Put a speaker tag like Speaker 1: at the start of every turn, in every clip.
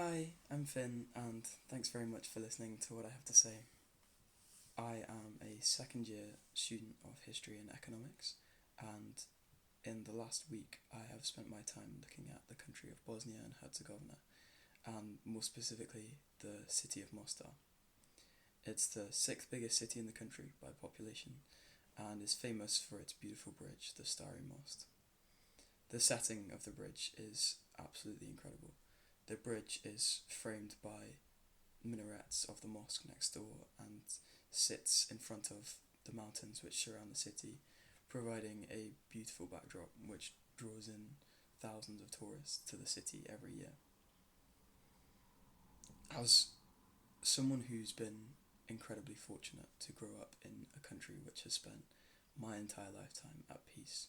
Speaker 1: Hi, I'm Finn, and thanks very much for listening to what I have to say. I am a second year student of history and economics, and in the last week I have spent my time looking at the country of Bosnia and Herzegovina, and more specifically the city of Mostar. It's the sixth biggest city in the country by population, and is famous for its beautiful bridge, the Stari Most. The setting of the bridge is absolutely incredible. The bridge is framed by minarets of the mosque next door and sits in front of the mountains which surround the city, providing a beautiful backdrop which draws in thousands of tourists to the city every year. As someone who's been incredibly fortunate to grow up in a country which has spent my entire lifetime at peace,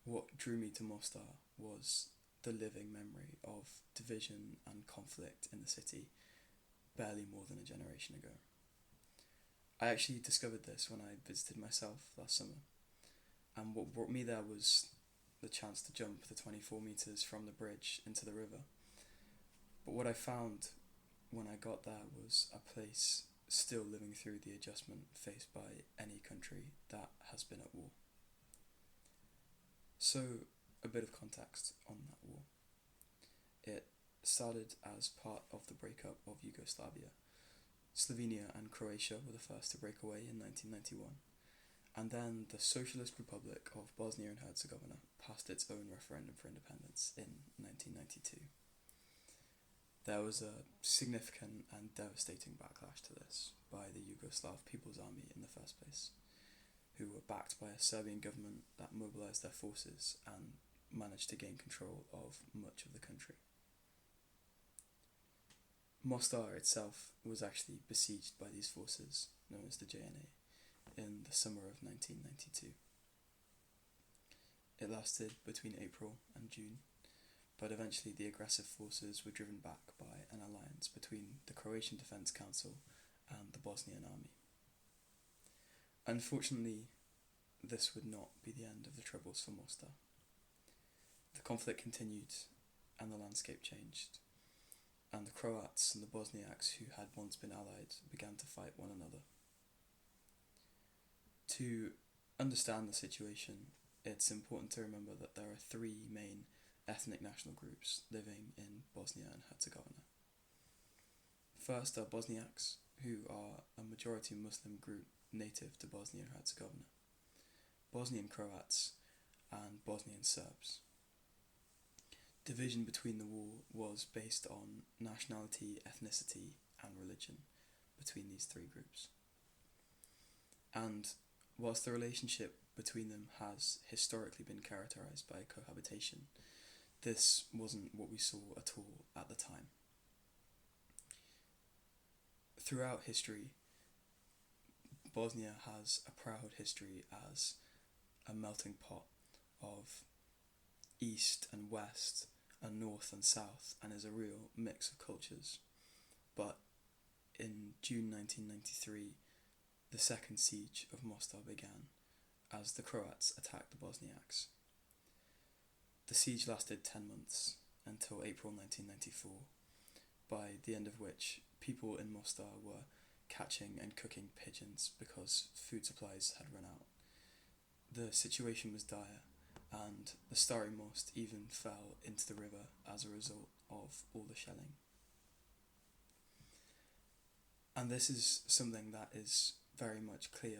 Speaker 1: what drew me to Mostar was the living memory of division and conflict in the city barely more than a generation ago. I actually discovered this when I visited myself last summer, and what brought me there was the chance to jump the 24 metres from the bridge into the river. But what I found when I got there was a place still living through the adjustment faced by any country that has been at war. So, a bit of context on that war. It started as part of the breakup of Yugoslavia. Slovenia and Croatia were the first to break away in 1991, and then the Socialist Republic of Bosnia and Herzegovina passed its own referendum for independence in 1992. There was a significant and devastating backlash to this by the Yugoslav People's Army in the first place, who were backed by a Serbian government that mobilised their forces and managed to gain control of much of the country. Mostar itself was actually besieged by these forces, known as the JNA, in the summer of 1992. It lasted between April and June, but eventually the aggressive forces were driven back by an alliance between the Croatian Defence Council and the Bosnian army. Unfortunately, this would not be the end of the troubles for Mostar. The conflict continued, and the landscape changed, and the Croats and the Bosniaks, who had once been allied, began to fight one another. To understand the situation, it's important to remember that there are three main ethnic national groups living in Bosnia and Herzegovina. First are Bosniaks, who are a majority Muslim group native to Bosnia and Herzegovina, Bosnian Croats, and Bosnian Serbs. Division between the war was based on nationality, ethnicity, and religion between these three groups. And whilst the relationship between them has historically been characterised by cohabitation, this wasn't what we saw at all at the time. Throughout history, Bosnia has a proud history as a melting pot of east and west and north and south, and is a real mix of cultures. But in June 1993, the second siege of Mostar began as the Croats attacked the Bosniaks. The siege lasted 10 months until April 1994, by the end of which people in Mostar were catching and cooking pigeons because food supplies had run out. The situation was dire, and the Stari Most even fell into the river as a result of all the shelling. And this is something that is very much clear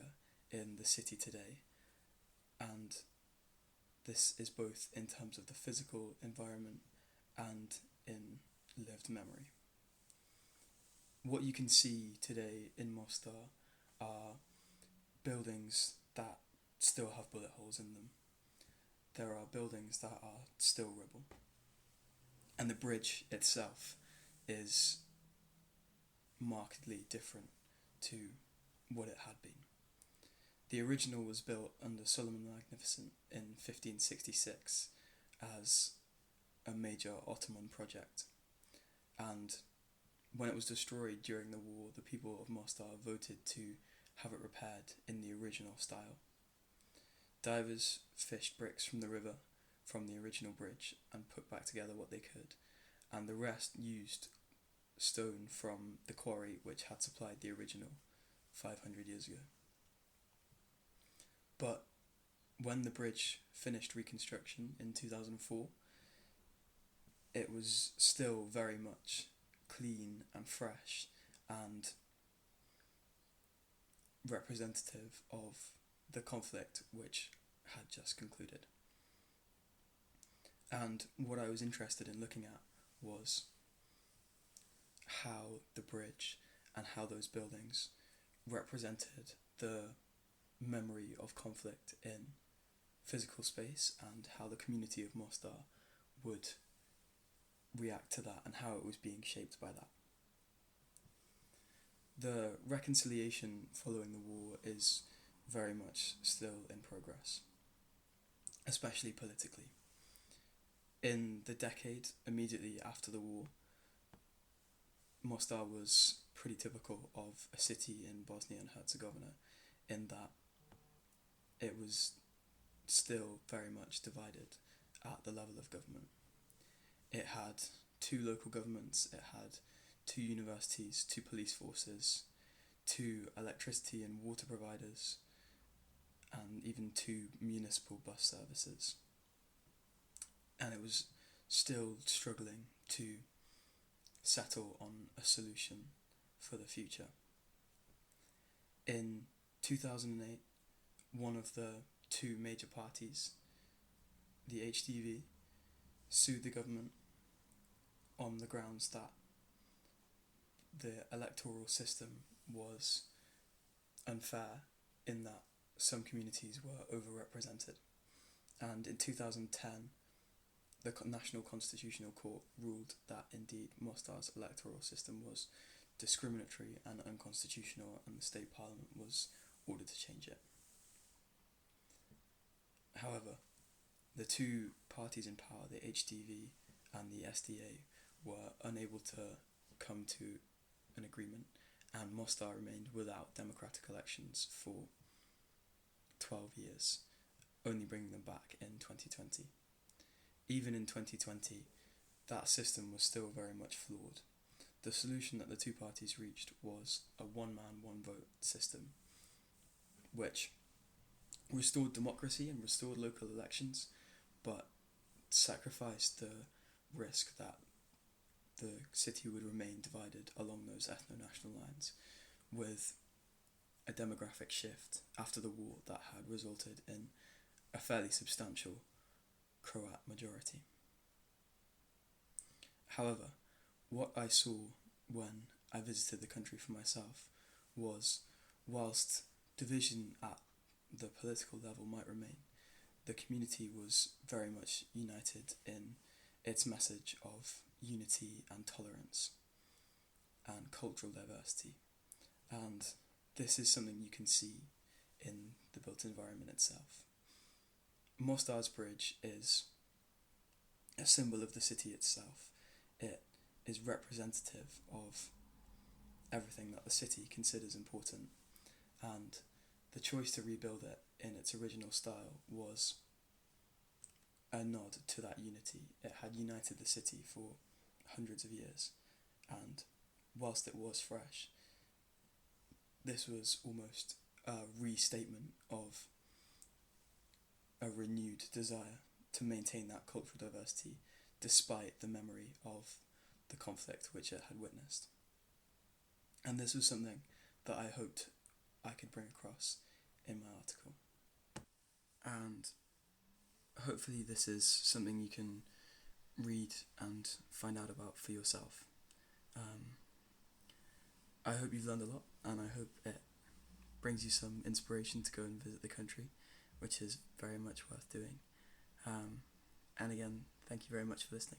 Speaker 1: in the city today, and this is both in terms of the physical environment and in lived memory. What you can see today in Mostar are buildings that still have bullet holes in them. There are buildings that are still rubble. And the bridge itself is markedly different to what it had been. The original was built under Suleiman the Magnificent in 1566 as a major Ottoman project, and when it was destroyed during the war, the people of Mostar voted to have it repaired in the original style. Divers fished bricks from the river from the original bridge and put back together what they could, and the rest used stone from the quarry which had supplied the original 500 years ago. But when the bridge finished reconstruction in 2004, it was still very much clean and fresh and representative of the conflict which had just concluded. And what I was interested in looking at was how the bridge and how those buildings represented the memory of conflict in physical space, and how the community of Mostar would react to that and how it was being shaped by that. The reconciliation following the war is very much still in progress, especially politically. In the decade immediately after the war, Mostar was pretty typical of a city in Bosnia and Herzegovina, in that it was still very much divided at the level of government. It had 2 local governments, it had 2 universities, 2 police forces, 2 electricity and water providers, and even 2 municipal bus services. And it was still struggling to settle on a solution for the future. In 2008, one of the 2 major parties, the HDV, sued the government on the grounds that the electoral system was unfair, in that some communities were overrepresented. And in 2010, the National Constitutional Court ruled that indeed Mostar's electoral system was discriminatory and unconstitutional, and the state parliament was ordered to change it. However, the 2 parties in power, the HDV and the SDA, were unable to come to an agreement, and Mostar remained without democratic elections for 12 years, only bringing them back in 2020. Even in 2020, that system was still very much flawed. The solution that the 2 parties reached was a one-man, one-vote system, which restored democracy and restored local elections, but sacrificed the risk that the city would remain divided along those ethno-national lines, with a demographic shift after the war that had resulted in a fairly substantial Croat majority. However, what I saw when I visited the country for myself was, whilst division at the political level might remain, the community was very much united in its message of unity and tolerance and cultural diversity. And this is something you can see in the built environment itself. Mostar's bridge is a symbol of the city itself. It is representative of everything that the city considers important, and the choice to rebuild it in its original style was a nod to that unity. It had united the city for hundreds of years, and whilst it was fresh, this was almost a restatement of a renewed desire to maintain that cultural diversity despite the memory of the conflict which it had witnessed. And this was something that I hoped I could bring across in my article. And hopefully this is something you can read and find out about for yourself. I hope you've learned a lot, and I hope it brings you some inspiration to go and visit the country, which is very much worth doing. And again, thank you very much for listening.